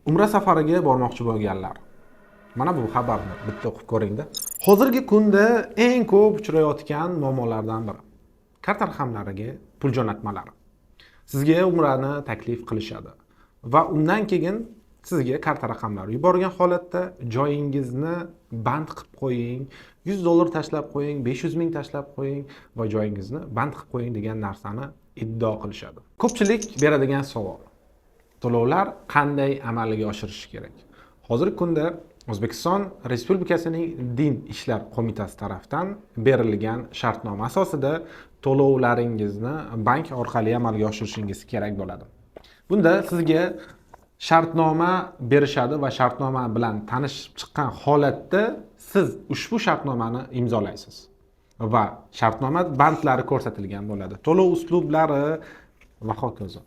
Umra safariga bormoqchi bo'lganlar. Mana bu xabarni bitta o'qib ko'ringda. Hozirgi kunda eng ko'p uchrayotgan muammolardan biri karta raqamlariga pul jo'natmalari. Sizga umrani taklif qilishadi va undan keyin sizga karta raqamlari yuborgan holatda joyingizni band qilib qo'ying, $100 tashlab qo'ying, 500 ming tashlab qo'ying va joyingizni band qilib qo'ying degan narsani iddao qilishadi. Ko'pchilik beradigan savol: to'lovlar qanday amalga oshirish kerak? Hozirgi kunda O'zbekiston Respublikasining Din ishlar qo'mitasi tomonidan berilgan shartnoma asosida to'lovlaringizni bank orqali amalga oshirishingiz kerak bo'ladi. Bunda sizga shartnoma berishadi va shartnoma bilan tanishib chiqqan holatda siz ushbu shartnomani imzolaysiz va shartnoma bandlari ko'rsatilgan bo'ladi. To'lov uslublari va hokazo.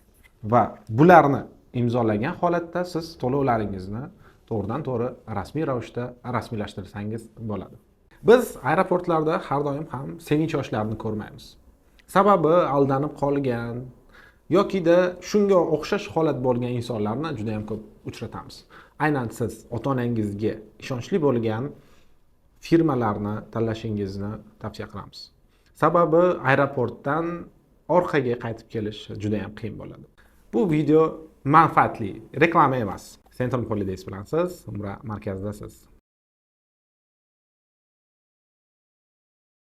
Va bularni imzolagan holatda siz to'lovlaringizni to'g'ridan-to'g'ri rasmiy ravishda rasmiylashtirsangiz bo'ladi. Biz aeroportlarda har doim ham sevinch yoshlarini ko'rmaymiz. Sababi aldanib qolgan yokida shunga o'xshash holat bo'lgan insonlarni juda ham ko'p uchratamiz. Aynan siz ota-onangizga ishonchli bo'lgan firmalarni tanlashingizni tavsiya qilamiz. Sababi aeroportdan orqaga qaytib kelish juda ham qiyin bo'ladi. Bu video manfaatli, reklama emas. Centrum Holidays bilansiz, Umra markazidasiz.